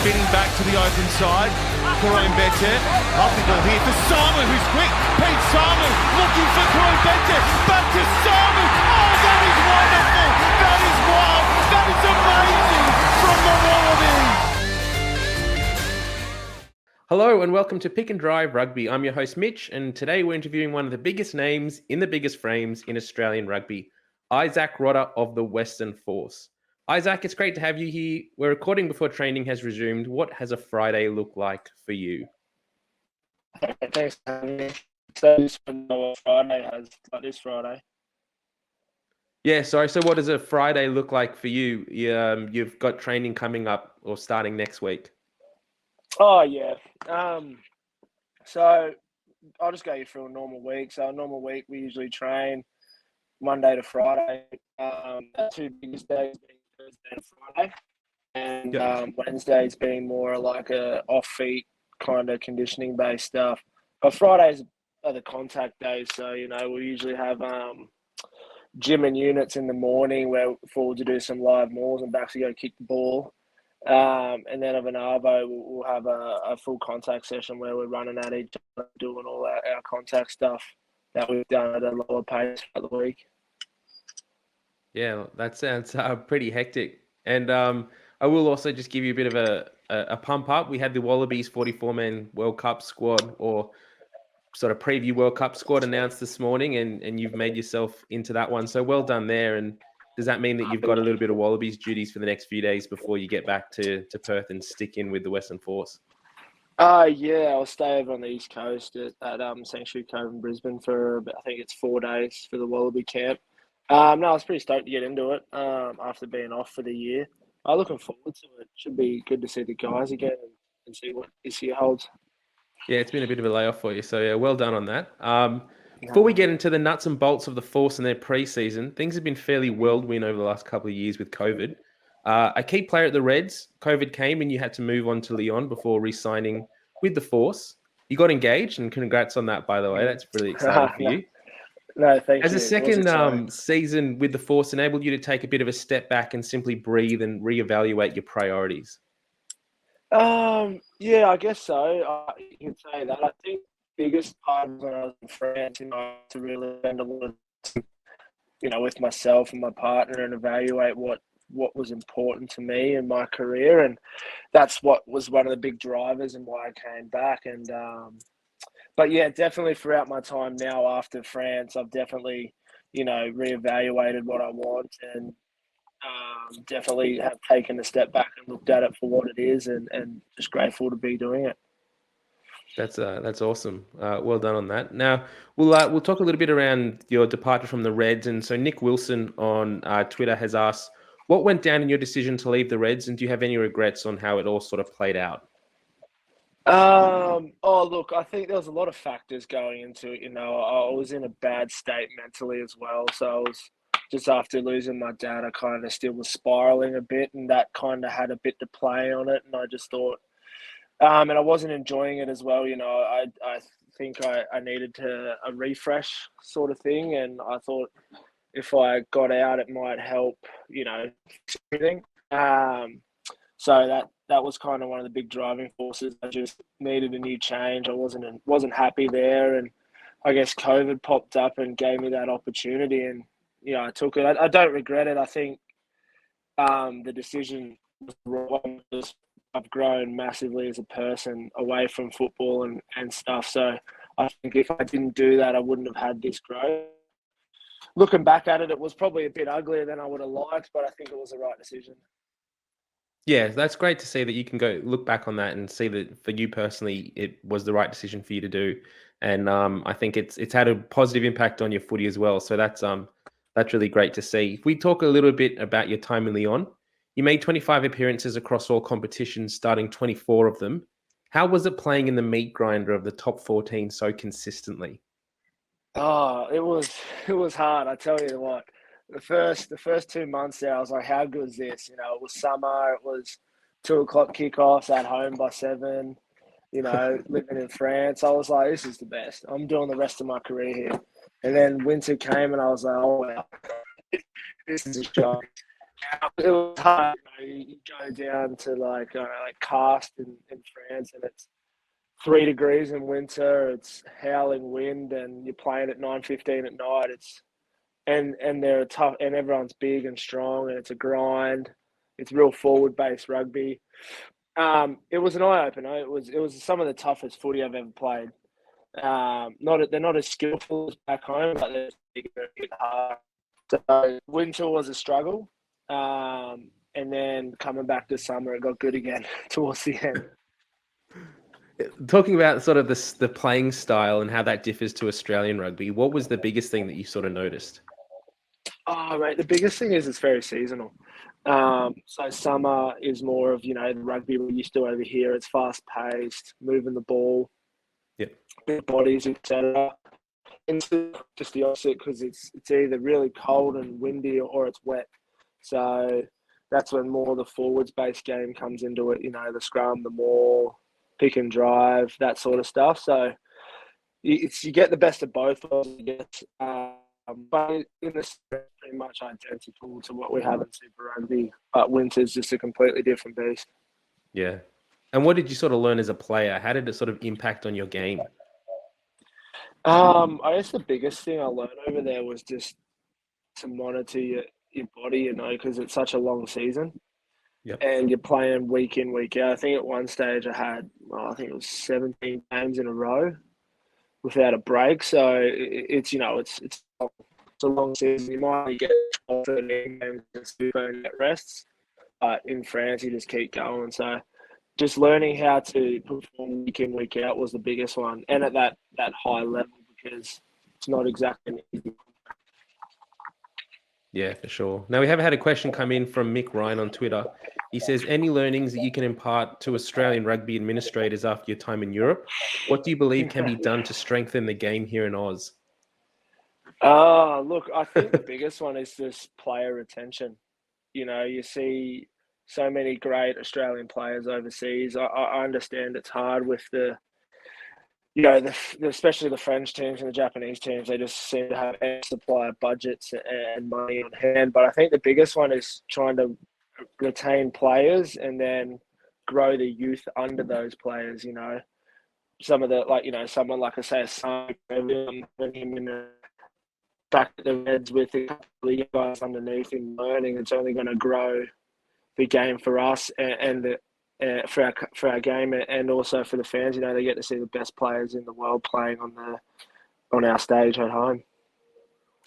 spinning back to the open side. Karim Bete, lovely ball here for Samu, who's quick. Pete Samu looking for Karim Bete, back to Samu. Oh, that is wonderful. That is wild. That is amazing from the Wallabies. Hello and welcome to Pick and Drive Rugby. I'm your host Mitch, and today we're interviewing one of the biggest names in the biggest frames in Australian rugby, Isaac Rodda of the Western Force. Isaac, it's great to have you here. We're recording before training has resumed. What has a Friday look like for you? Thanks for having me. So Friday has like this Friday. Yeah, sorry. So what does a Friday look like for you? You've got training coming up or starting next week. Oh, yeah. So I'll just go you through a normal week. So a normal week, we usually train Monday to Friday. The two biggest days being Thursday and Friday. And Wednesdays being more like a off-feet kind of conditioning-based stuff. But Fridays are the contact days. So, we usually have gym and units in the morning where we'll do some live mauls and backs to go kick the ball. And then of an arvo, we'll have a full contact session where we're running at each other, doing all our contact stuff that we've done at a lower pace for the week. Yeah, that sounds pretty hectic. And I will also just give you a bit of a pump up. We had the Wallabies 44-man World Cup squad, or sort of preview World Cup squad, announced this morning, and you've made yourself into that one. So well done there. And does that mean that you've got a little bit of Wallabies duties for the next few days before you get back to Perth and stick in with the Western Force? Yeah, I'll stay over on the East Coast at Sanctuary Cove in Brisbane for, I think it's 4 days for the Wallaby camp. No, I was pretty stoked to get into it after being off for the year. I'm looking forward to it. Should be good to see the guys again and see what this year holds. Yeah, it's been a bit of a layoff for you. So, yeah, well done on that. Before we get into the nuts and bolts of the Force and their preseason, things have been fairly whirlwind over the last couple of years with COVID. A key player at the Reds, COVID came and you had to move on to Lyon before re-signing with the Force. You got engaged, and congrats on that, by the way. That's really exciting for you. No, thank you. As a second season with the Force enabled you to take a bit of a step back and simply breathe and reevaluate your priorities? Yeah, I guess so. You can say that. I think the biggest part when I was in France, to really spend a lot of time, with myself and my partner and evaluate what was important to me in my career. And that's what was one of the big drivers and why I came back. And, but yeah, definitely throughout my time now after France, I've definitely, reevaluated what I want and definitely have taken a step back and looked at it for what it is and just grateful to be doing it. That's awesome. Well done on that. Now, we'll talk a little bit around your departure from the Reds. And so Nick Wilson on Twitter has asked, what went down in your decision to leave the Reds, and do you have any regrets on how it all sort of played out? Look, I think there was a lot of factors going into it. I was in a bad state mentally as well. So I was just after losing my dad, I kind of still was spiraling a bit, and that kind of had a bit to play on it. And I just thought, and I wasn't enjoying it as well. I think I needed a refresh sort of thing. And I thought if I got out, it might help, everything. So that was kind of one of the big driving forces. I just needed a new change. I wasn't happy there, and I guess COVID popped up and gave me that opportunity, and I took it. I don't regret it. I think the decision was wrong because I've grown massively as a person away from football and stuff. So I think if I didn't do that, I wouldn't have had this growth. Looking back at it, it was probably a bit uglier than I would have liked, but I think it was the right decision. Yeah, that's great to see that you can go look back on that and see that for you personally, it was the right decision for you to do. And I think it's had a positive impact on your footy as well. So that's really great to see. If we talk a little bit about your time in Lyon, you made 25 appearances across all competitions, starting 24 of them. How was it playing in the meat grinder of the top 14 so consistently? Oh, it was hard. I tell you what. The first 2 months there, I was like, how good is this? It was summer. It was 2:00 kickoffs at home by 7. Living in France. I was like, this is the best. I'm doing the rest of my career here. And then winter came, and I was like, oh wow, this is a shock. It was hard. you go down to like Cast in France, and it's 3 degrees in winter. It's howling wind, and you're playing at 9:15 at night. And they're tough, and everyone's big and strong, and it's a grind. It's real forward based rugby. It was an eye opener. It was some of the toughest footy I've ever played. They're not as skillful as back home, but they're hit hard. So winter was a struggle, and then coming back to summer, it got good again towards the end. Talking about sort of the playing style and how that differs to Australian rugby, what was the biggest thing that you sort of noticed? Oh, mate, the biggest thing is it's very seasonal. So summer is more of, the rugby we're used to over here. It's fast paced, moving the ball, big bodies, etc. And just the opposite, because it's either really cold and windy or it's wet. So that's when more the forwards based game comes into it. The scrum, the maul, pick and drive, that sort of stuff. So you get the best of both of them, I guess. But in the pretty much identical to what we have in Super Rugby, but winter's just a completely different beast. Yeah. And what did you sort of learn as a player? How did it sort of impact on your game? I guess the biggest thing I learned over there was just to monitor your body, because it's such a long season. Yep. And you're playing week in, week out. I think at one stage I had, I think it was 17 games in a row without a break. So it's a long season. You might only get 12, 13 games in Super and get rests. But in France, you just keep going. So just learning how to perform week in, week out was the biggest one. And at that high level, because it's not exactly an easy. Yeah, for sure. Now, we have had a question come in from Mick Ryan on Twitter. He says, any learnings that you can impart to Australian rugby administrators after your time in Europe? What do you believe can be done to strengthen the game here in Oz? Look, I think the biggest one is just player retention. You see so many great Australian players overseas. I understand it's hard with especially the French teams and the Japanese teams. They just seem to have extra player budgets and money on hand. But I think the biggest one is trying to retain players and then grow the youth under those players. Some of the someone like I say, Simon, when him in the back at the Reds with a couple of guys underneath him learning, it's only going to grow the game for us and for our game, and also for the fans. They get to see the best players in the world playing on our stage at home.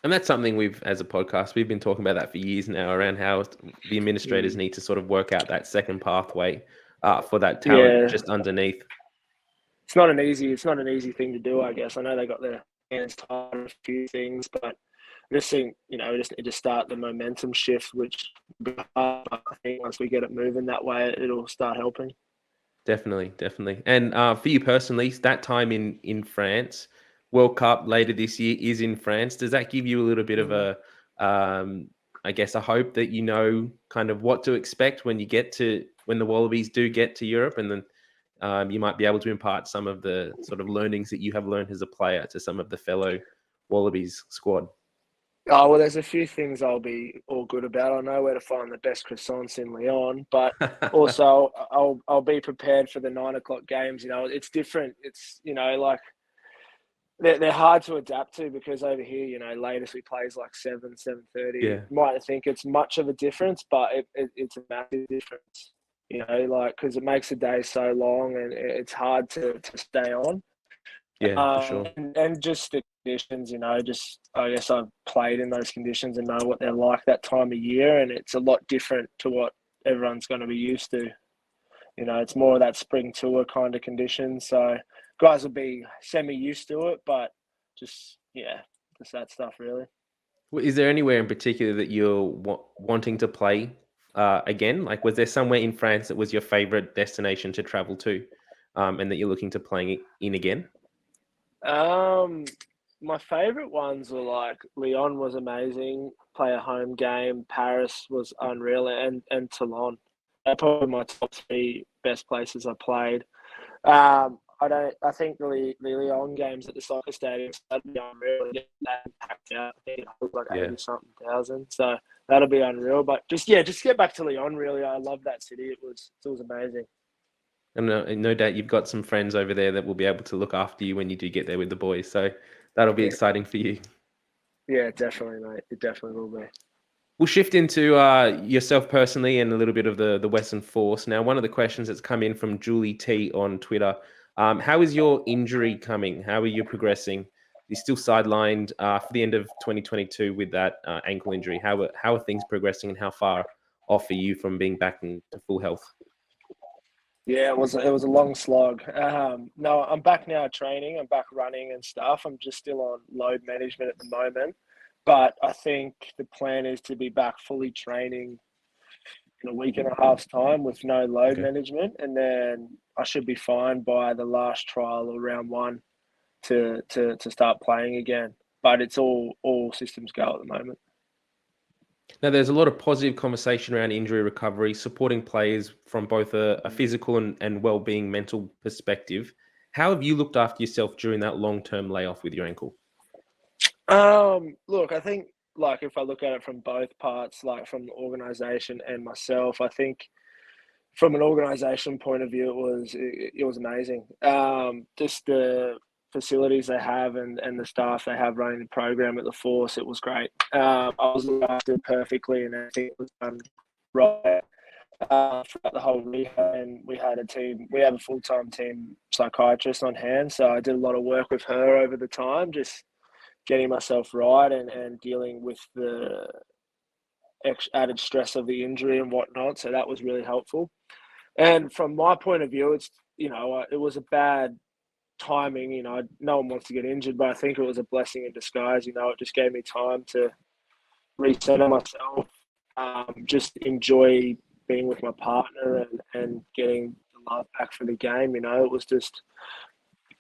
And that's something as a podcast, we've been talking about that for years now, around how the administrators need to sort of work out that second pathway for that talent just underneath. It's not an easy thing to do, I guess. I know they got their hands tied on a few things, but I just think, we just need to start the momentum shift, which I think once we get it moving that way, it'll start helping. Definitely. And for you personally, that time in France, World Cup later this year is in France. Does that give you a little bit of a, I guess, a hope that kind of what to expect when the Wallabies do get to Europe, and then you might be able to impart some of the sort of learnings that you have learned as a player to some of the fellow Wallabies squad? Oh, well, there's a few things I'll be all good about. I know where to find the best croissants in Lyon, but also I'll be prepared for the 9 o'clock games. It's different. It's, they're hard to adapt to, because over here, latest we play is like 7:30. Yeah. You might think it's much of a difference, but it's a massive difference, because it makes the day so long and it's hard to stay on. Yeah, for sure. And just the conditions, I guess I've played in those conditions and know what they're like that time of year, and it's a lot different to what everyone's going to be used to. It's more of that spring tour kind of condition. So guys will be semi-used to it, but just that stuff really. Is there anywhere in particular that you're wanting to play again? Like, was there somewhere in France that was your favorite destination to travel to, and that you're looking to play in again? My favorite ones were like Lyon was amazing, play a home game. Paris was unreal, and Toulon. They're probably my top 3 best places I played. I think the Lyon games at the soccer stadium, that'd be unreal to get that packed out. I think it was like Yeah. 80-something thousand. So that'll be unreal. But just get back to Lyon, really. I love that city. It was amazing. And no doubt you've got some friends over there that will be able to look after you when you do get there with the boys. So that'll be Yeah. exciting for you. Yeah, definitely, mate. It definitely will be. We'll shift into yourself personally and a little bit of the Western Force. Now, one of the questions that's come in from Julie T on Twitter. How is your injury coming? How are you progressing? You're still sidelined for the end of 2022 with that ankle injury. How are things progressing, and how far off are you from being back into full health? Yeah, it was a long slog. No, I'm back now training. I'm back running and stuff. I'm just still on load management at the moment. But I think the plan is to be back fully training in a week and a half's time with no load management. And then I should be fine by the last trial or round one to start playing again. But it's all systems go at the moment. Now, there's a lot of positive conversation around injury recovery, supporting players from both a physical and well-being mental perspective. How have you looked after yourself during that long-term layoff with your ankle? Look, I think like if I look at it from both parts, like from the organisation and myself, I think from an organisation point of view, it was amazing. Just the facilities they have and the staff they have running the program at the Force, it was great. I was looked after perfectly, and everything was done right throughout the whole rehab. And we have a full-time team psychiatrist on hand, so I did a lot of work with her over the time, just getting myself right and dealing with the added stress of the injury and whatnot. So that was really helpful. And from my point of view, it was a bad timing. No one wants to get injured, but I think it was a blessing in disguise. It just gave me time to recenter myself, just enjoy being with my partner and getting the love back for the game.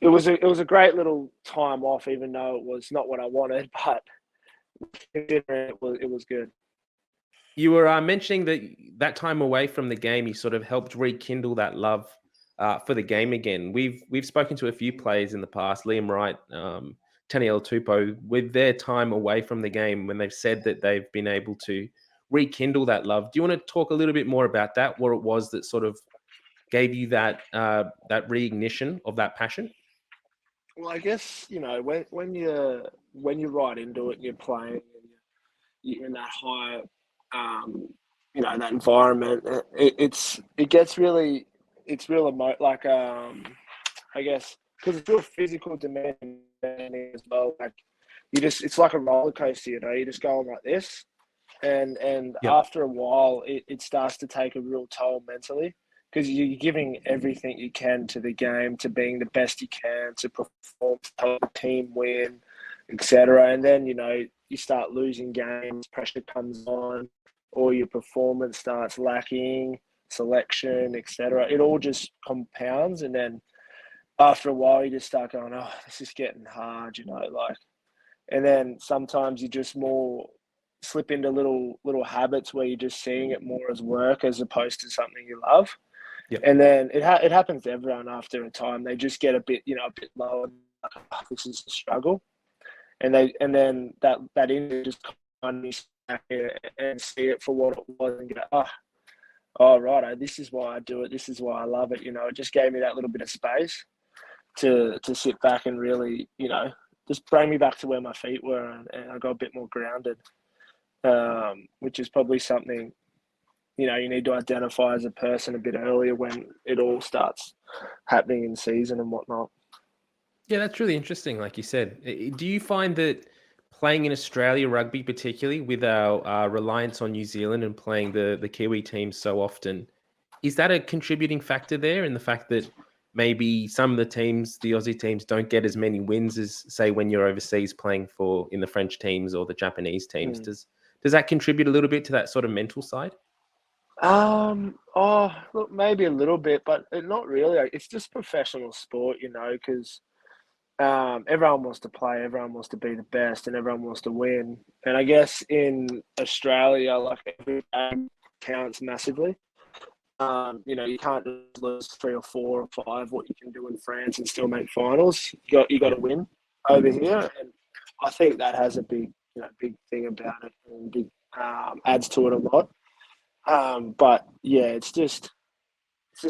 It was a great little time off, even though it was not what I wanted, but it was good. You were mentioning that time away from the game, you sort of helped rekindle that love for the game again. We've spoken to a few players in the past, Liam Wright, Taniela Tupou, with their time away from the game, when they've said that they've been able to rekindle that love. Do you want to talk a little bit more about that? What it was that sort of gave you that reignition of that passion? Well, I guess when you're right into it and you're playing and you're in that high, that environment, it gets really, it's real I guess because it's real physical demanding as well. Like it's like a roller coaster. You're just going like this, and Yep. after a while, it starts to take a real toll mentally, because you're giving everything you can to the game, to being the best you can, to perform, to help the team win, etc. And then, you start losing games, pressure comes on, or your performance starts lacking, selection, etc. It all just compounds. And then after a while, you just start going, oh, this is getting hard, and then sometimes you just more slip into little habits where you're just seeing it more as work as opposed to something you love. Yep. And then it happens to everyone after a time. They just get a bit lower. Like, oh, this is a struggle, and then that injury just kind of back and see it for what it was and go, oh, right, this is why I do it. This is why I love it. It just gave me that little bit of space to sit back and really, just bring me back to where my feet were, and I got a bit more grounded, which is probably something you need to identify as a person a bit earlier when it all starts happening in season and whatnot. Yeah, that's really interesting. Like you said, do you find that playing in Australia rugby, particularly with our reliance on New Zealand and playing the Kiwi teams so often, is that a contributing factor there, in the fact that maybe some of the teams, the Aussie teams, don't get as many wins as, say, when you're overseas playing in the French teams or the Japanese teams? Does that contribute a little bit to that sort of mental side? Look, maybe a little bit, but not really. It's just professional sport, because everyone wants to play, everyone wants to be the best, and everyone wants to win. And I guess in Australia, like, every game counts massively. You can't just lose 3 or 4 or 5, what you can do in France, and still make finals. You got to win over here, and I think that has a big big thing about it, and big adds to it a lot. But yeah, it's just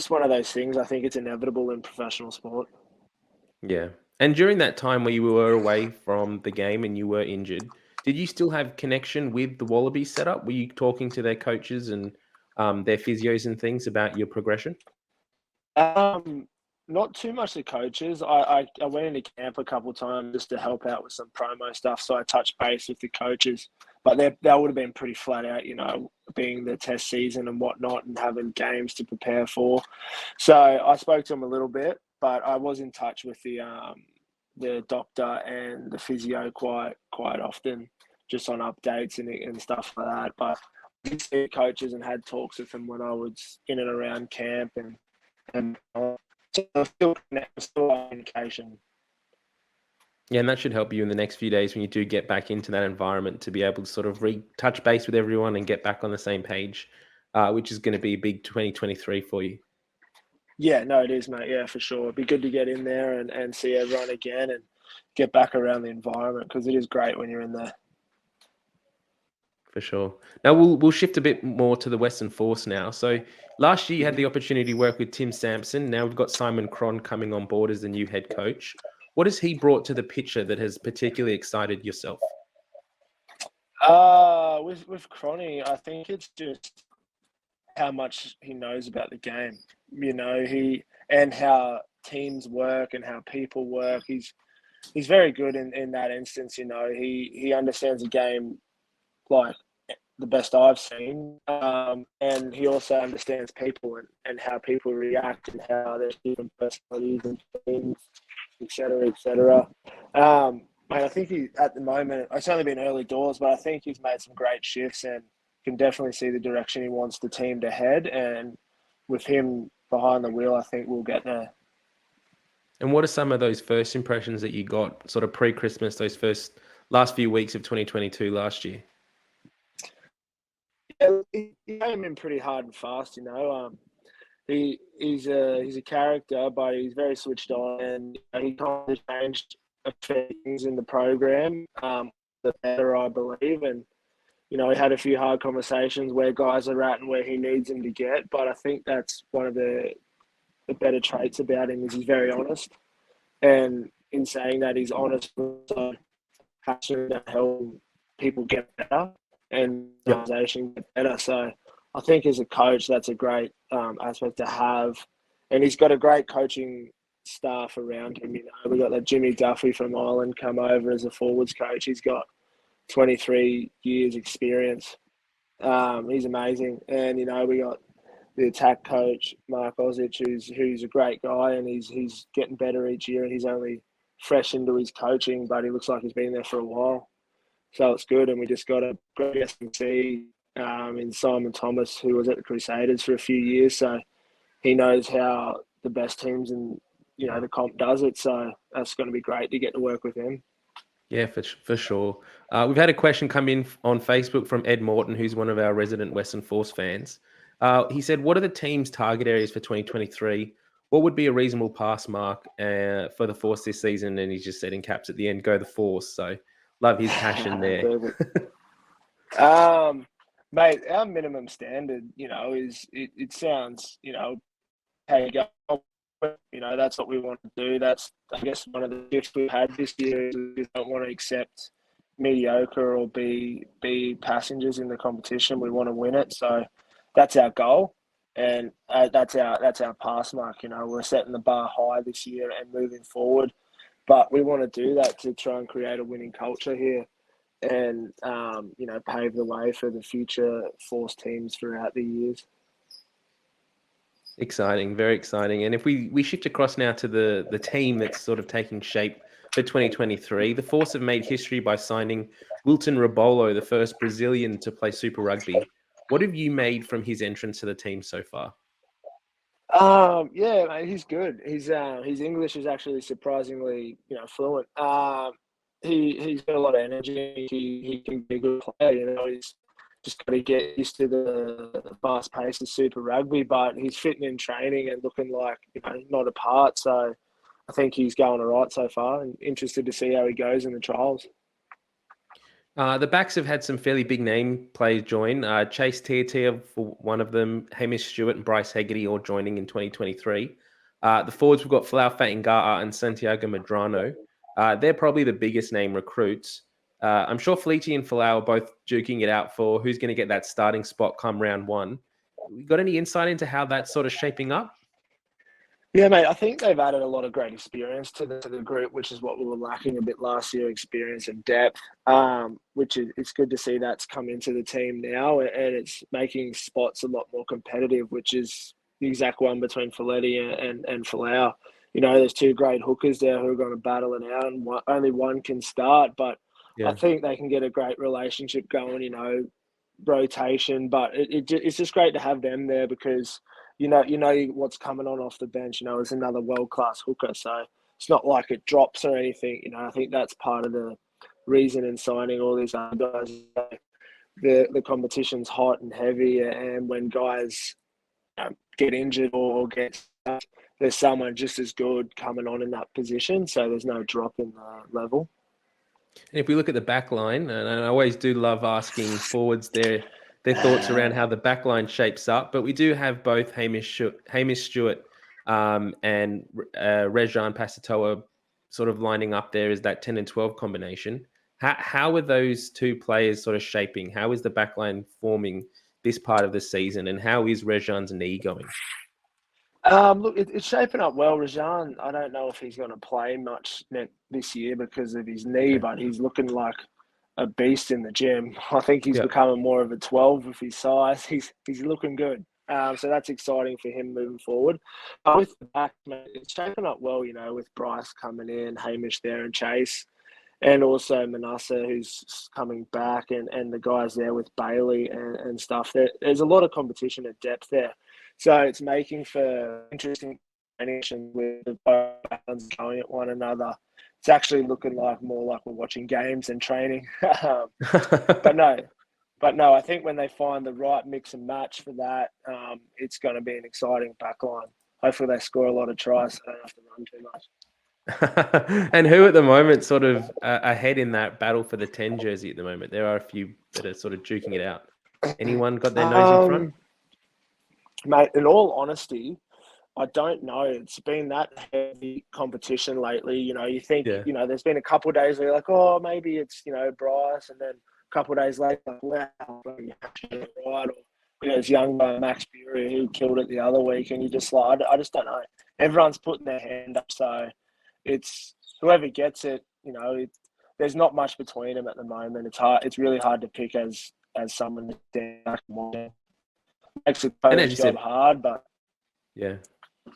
one of those things. I think it's inevitable in professional sport. Yeah. And during that time where you were away from the game and you were injured, did you still have connection with the Wallabies setup? Were you talking to their coaches and their physios and things about your progression? Not too much the coaches. I went into camp a couple of times just to help out with some promo stuff. So I touched base with the coaches, but that would have been pretty flat out, being the test season and whatnot and having games to prepare for. So I spoke to them a little bit, but I was in touch with the doctor and the physio quite often, just on updates and stuff like that. But I did see the coaches and had talks with them when I was in and around camp and so still communication. Yeah, and that should help you in the next few days when you do get back into that environment to be able to sort of touch base with everyone and get back on the same page, which is going to be a big 2023 for you. Yeah, no, it is, mate. Yeah, for sure. It'd be good to get in there and see everyone again and get back around the environment, because it is great when you're in there. For sure. Now we'll shift a bit more to the Western Force now. So last year you had the opportunity to work with Tim Sampson. Now we've got Simon Cron coming on board as the new head coach. What has he brought to the picture that has particularly excited yourself? With Cronny, I think it's just how much he knows about the game. And how teams work and how people work. He's very good in that instance. He understands the game like the best I've seen, and he also understands people and how people react and how there's different personalities and teams, etc., etc. I think at the moment, it's only been early doors, but I think he's made some great shifts and can definitely see the direction he wants the team to head. And with him behind the wheel, I think we'll get there. And what are some of those first impressions that you got sort of pre-Christmas, those last few weeks of 2022 last year? Yeah, he came in pretty hard and fast, He's a character, but he's very switched on, and he kind of changed a few things in the program, the better, I believe. And he had a few hard conversations where guys are at and where he needs them to get. But I think that's one of the better traits about him, is he's very honest. And in saying that, he's honest, so passionate about helping people get better and the organisation get better. So I think as a coach, that's a great aspect to have. And he's got a great coaching staff around him. We got that Jimmy Duffy from Ireland come over as a forwards coach. He's got 23 years experience. He's amazing. And, we got the attack coach, Mark Ozic, who's a great guy, and he's getting better each year, and he's only fresh into his coaching, but he looks like he's been there for a while. So it's good. And we just got a great S&C in Simon Thomas, who was at the Crusaders for a few years. So he knows how the best teams in, the comp does it. So that's going to be great to get to work with him. Yeah, for sure. We've had a question come in on Facebook from Ed Morton, who's one of our resident Western Force fans. He said, what are the team's target areas for 2023? What would be a reasonable pass mark for the Force this season? And he's just said in caps at the end, go the Force. So love his passion there. Mate, our minimum standard, is it sounds, hey, go. That's what we want to do. That's, I guess, one of the shifts we've had this year is we don't want to accept mediocre or be passengers in the competition. We want to win it. So that's our goal, and that's our pass mark. We're setting the bar high this year and moving forward, but we want to do that to try and create a winning culture here, and pave the way for the future Force teams throughout the years. Exciting, very exciting. And if we shift across now to the team that's sort of taking shape for 2023, the Force have made history by signing Wilton Rebolo, the first Brazilian to play Super Rugby. What have you made from his entrance to the team so far? Yeah, mate, he's good. His English is actually surprisingly, fluent. He's got a lot of energy. He can be a good player. He's just got to get used to the fast pace of Super Rugby, but he's fitting in training and looking like not apart. So I think he's going all right so far, and interested to see how he goes in the trials. The backs have had some fairly big name players join. Chase Tiatia for one of them, Hamish Stewart and Bryce Hegarty all joining in 2023. The forwards, we've got Falau Fatingata and Santiago Medrano. They're probably the biggest name recruits. I'm sure Felici and Falau are both duking it out for who's going to get that starting spot come round one. You got any insight into how that's sort of shaping up? Yeah, mate, I think they've added a lot of great experience to the group, which is what we were lacking a bit last year, experience and depth, which is it's good to see that's come into the team now, and it's making spots a lot more competitive, which is the exact one between Folletti and Falau. You know, there's two great hookers there who are going to battle it out, and only one can start, but I Yeah. think they can get a great relationship going, rotation, but it's just great to have them there because you know what's coming on off the bench. Is another world class hooker, so it's not like it drops or anything. I think that's part of the reason in signing all these other guys. The competition's hot and heavy, and when guys get injured or get stuck, there's someone just as good coming on in that position, so there's no drop in the level. And if we look at the back line, and I always do love asking forwards their thoughts around how the back line shapes up, but we do have both Hamish Stewart and Rejan Pasatoa sort of lining up there as that 10 and 12 combination. How are those two players sort of shaping? How is the back line forming this part of the season, and how is Rejan's knee going? Look, it's shaping up well. Rajan, I don't know if he's going to play much this year because of his knee, Okay. but he's looking like a beast in the gym. I think he's Yeah. becoming more of a 12 with his size. He's looking good. So that's exciting for him moving forward. With the back, mate, it's shaping up well, with Bryce coming in, Hamish there and Chase, and also Manasseh who's coming back, and the guys there with Bailey and stuff. There's a lot of competition and depth there. So it's making for interesting connection with the both going at one another. It's actually looking more like we're watching games and training. But no, I think when they find the right mix and match for that, it's going to be an exciting back line. Hopefully they score a lot of tries so they don't have to run too much. And who at the moment sort of ahead in that battle for the 10 jersey at the moment? There are a few that are sort of duking it out. Anyone got their nose in front? Mate, in all honesty, I don't know. It's been that heavy competition lately. You think, Yeah. there's been a couple of days where you're like, oh, maybe it's, Bryce. And then a couple of days later, like, wow, you have to get it right. Or, this young guy, Max Bury, who killed it the other week. And you just like, I just don't know. Everyone's putting their hand up. So it's whoever gets it, there's not much between them at the moment. It's hard. It's really hard to pick as someone that stands back and watch. Makes the And as coach you job said, hard, but yeah.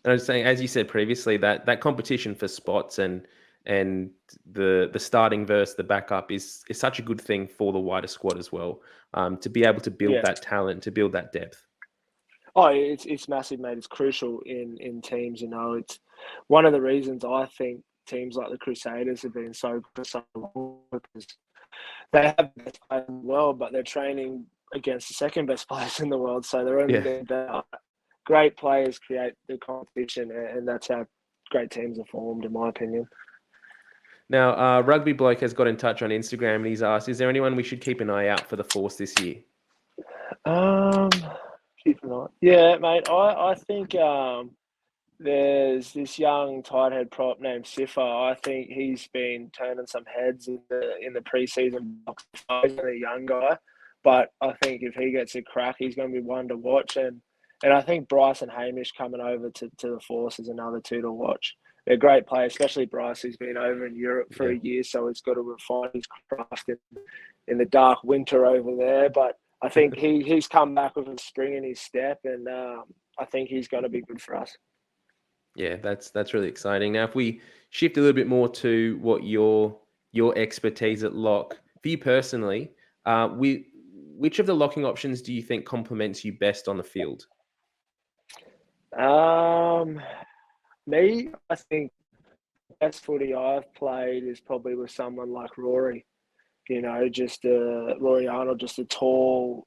And I was saying, as you said previously, that competition for spots and the starting versus the backup is such a good thing for the wider squad as well. To be able to build yeah. that talent, to build that depth. Oh, it's massive, mate. It's crucial in teams. It's one of the reasons I think teams like the Crusaders have been so good for so long because they have the best players in the world, but they're training against the second best players in the world, so they're only getting better. Great players create the competition, and that's how great teams are formed, in my opinion. Now, Rugby Bloke has got in touch on Instagram and he's asked, is there anyone we should keep an eye out for the Force this year? Keep an eye. Yeah, mate. I think there's this young tight head prop named Sifa. I think he's been turning some heads in the preseason. He's a young guy, but I think if he gets a crack, he's going to be one to watch. And I think Bryce and Hamish coming over to the Force is another two to watch. They're great players, especially Bryce, who's been over in Europe for a year, so he's got to refine his craft in the dark winter over there. But I think he's come back with a spring in his step, and I think he's going to be good for us. Yeah, that's really exciting. Now, if we shift a little bit more to what your expertise at lock, for you personally, which of the locking options do you think complements you best on the field? Me, I think the best footy I've played is probably with someone like Rory. Just Rory Arnold, just a tall,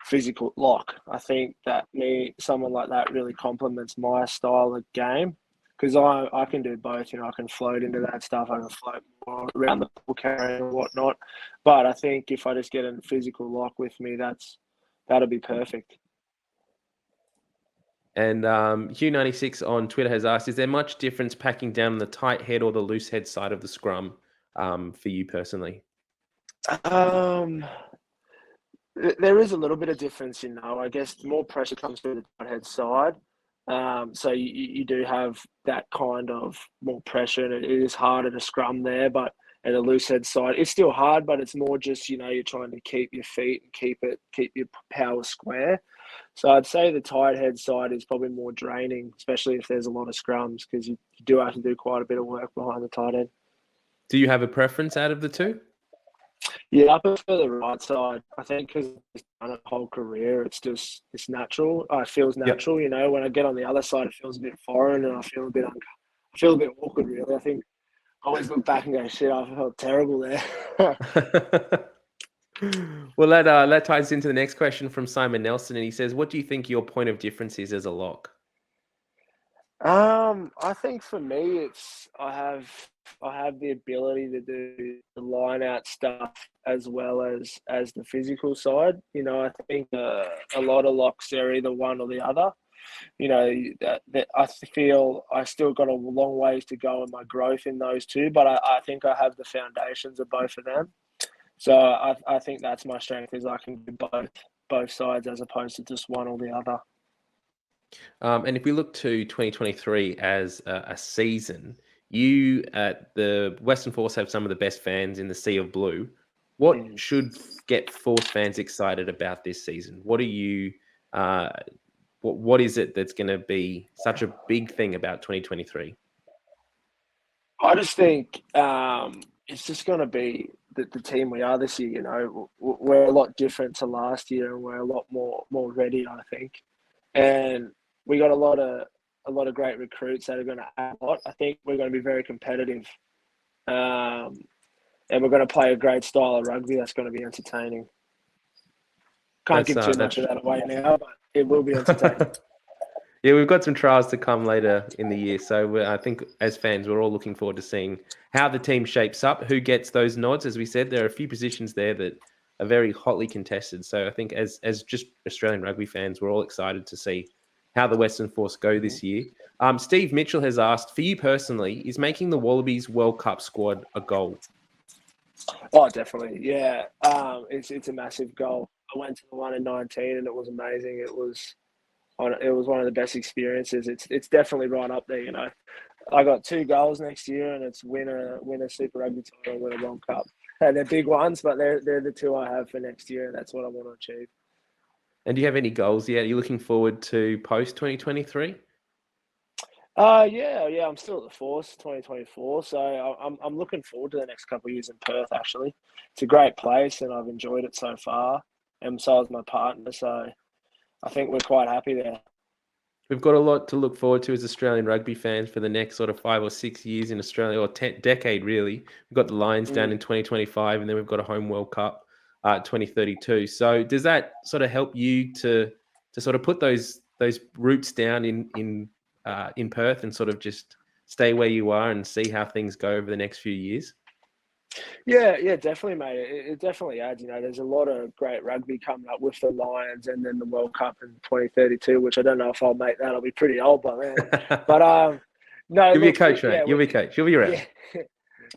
physical lock. I think that someone like that really complements my style of game because I can do both. I can float into that stuff. I can float more around the ball carrying and whatnot. But I think if I just get a physical lock with me, that'll be perfect. And Hugh96 on Twitter has asked, is there much difference packing down the tight head or the loose head side of the scrum for you personally? There is a little bit of difference, I guess more pressure comes through the tight head side. So you do have that kind of more pressure, and it is harder to scrum there. But at the loose head side, it's still hard, but it's more just you're trying to keep your feet and keep your power square. So I'd say the tight head side is probably more draining, especially if there's a lot of scrums, because you do have to do quite a bit of work behind the tight head. Do you have a preference out of the two? Yeah, I prefer the right side. I think because I've done it whole career, it's natural. It feels natural. Yep. When I get on the other side, it feels a bit foreign, and I feel a bit awkward. Really, I think I always look back and go, "Shit, I felt terrible there." Well, that ties into the next question from Simon Nelson, and he says, "What do you think your point of difference is as a lock?" I think for me, it's I have the ability to do the line out stuff as well as the physical side. I think a lot of locks, they're either one or the other. That I feel I still got a long ways to go in my growth in those two, but I think I have the foundations of both of them. So I think that's my strength, is I can do both sides as opposed to just one or the other. And if we look to 2023 as a season, you at the Western Force have some of the best fans in the Sea of Blue. What should get Force fans excited about this season? What are you? What is it that's going to be such a big thing about 2023? I just think it's just going to be the team we are this year. We're a lot different to last year, and we're a lot more ready, I think. And we got a lot of great recruits that are going to add a lot. I think we're going to be very competitive, and we're going to play a great style of rugby that's going to be entertaining. Can't give too much of that away now, but it will be entertaining. Yeah, we've got some trials to come later in the year. So I think as fans, we're all looking forward to seeing how the team shapes up, who gets those nods. As we said, there are a few positions there that are very hotly contested. So I think as just Australian rugby fans, we're all excited to see how the Western Force go this year. Steve Mitchell has asked, for you personally, is making the Wallabies World Cup squad a goal? Oh, definitely. Yeah. It's a massive goal. I went to the one in 19 and it was amazing. It was one of the best experiences. It's definitely right up there. I got 2 goals next year, and it's win a Super Rugby title and win a World Cup. And they're big ones, but they're the 2 I have for next year, and that's what I want to achieve. And do you have any goals yet? Are you looking forward to post 2023? Yeah. I'm still at the Force 2024, so I'm looking forward to the next couple of years in Perth. Actually, it's a great place, and I've enjoyed it so far, and so has my partner. So I think we're quite happy there. We've got a lot to look forward to as Australian rugby fans for the next sort of 5 or 6 years in Australia, or decade really. We've got the Lions down in 2025, and then we've got a home World Cup 2032. So does that sort of help you to sort of put those roots down in Perth and sort of just stay where you are and see how things go over the next few years? Yeah, definitely, mate. It definitely adds. There's a lot of great rugby coming up with the Lions, and then the World Cup in 2032, which I don't know if I'll make that. I'll be pretty old by then. But no, you'll be a coach, mate. You'll be a coach. You'll be around.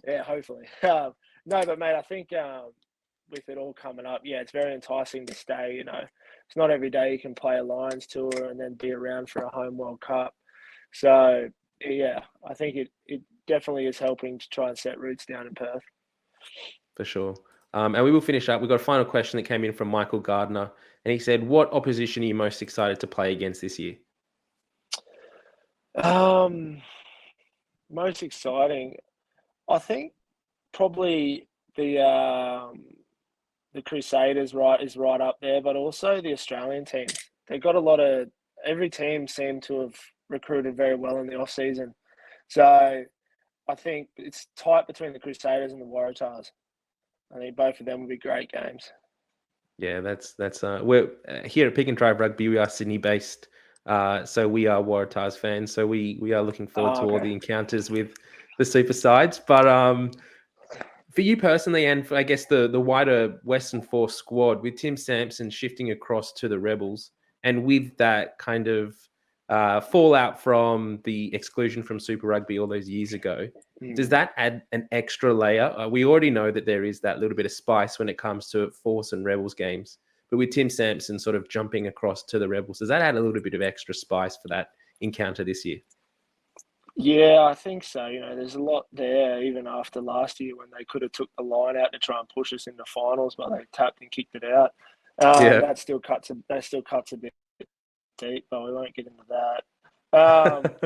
Yeah, hopefully. No, but mate, I think with it all coming up, it's very enticing to stay. It's not every day you can play a Lions tour and then be around for a home World Cup. So yeah, I think it definitely is helping to try and set roots down in Perth. For sure. And we will finish up. We've got a final question that came in from Michael Gardner. And he said, what opposition are you most excited to play against this year? Most exciting, I think probably the Crusaders is right up there, but also the Australian teams. They've got every team seemed to have recruited very well in the off season. So I think it's tight between the Crusaders and the Waratahs. I think both of them will be great games. Yeah, that's we're here at Pick and Drive Rugby. We are Sydney based So we are Waratahs fans. So we are looking forward to all Okay. the encounters with the super sides. But for you personally, and for, I guess the wider Western Force squad, with Tim Sampson shifting across to the Rebels, and with that kind of fallout from the exclusion from Super Rugby all those years ago, does that add an extra layer? We already know that there is that little bit of spice when it comes to Force and Rebels games, but with Tim Sampson sort of jumping across to the Rebels, does that add a little bit of extra spice for that encounter this year? Yeah, I think so. You know, there's a lot there even after last year when they could have took the line out to try and push us into finals, but they tapped and kicked it out. Yeah. That still cuts a bit deep, but we won't get into that.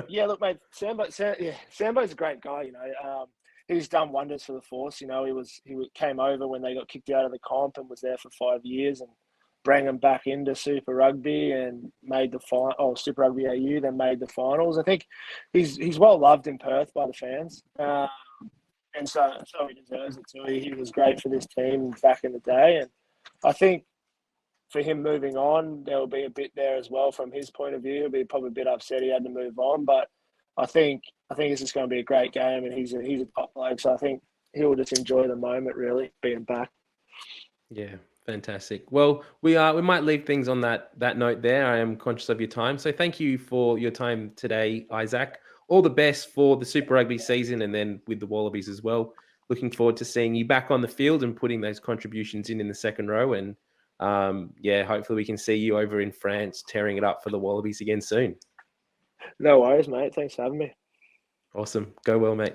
Yeah, look, mate, Sambo's a great guy. You know, he's done wonders for the Force. You know, he came over when they got kicked out of the comp and was there for 5 years and bring them back into Super Rugby and made the Super Rugby AU, then made the finals. I think he's well loved in Perth by the fans, and so he deserves it too. He was great for this team back in the day, and I think for him moving on, there will be a bit there as well from his point of view. He'll be probably a bit upset he had to move on, but I think it's just going to be a great game, and he's a top bloke, so I think he'll just enjoy the moment really being back. Yeah, fantastic. Well, we might leave things on that note there. I am conscious of your time, so thank you for your time today, Isaac. All the best for the Super Rugby season, and then with the Wallabies as well. Looking forward to seeing you back on the field and putting those contributions in the second row. And yeah, hopefully we can see you over in France tearing it up for the Wallabies again soon. No worries, mate. Thanks for having me. Awesome. Go well, mate.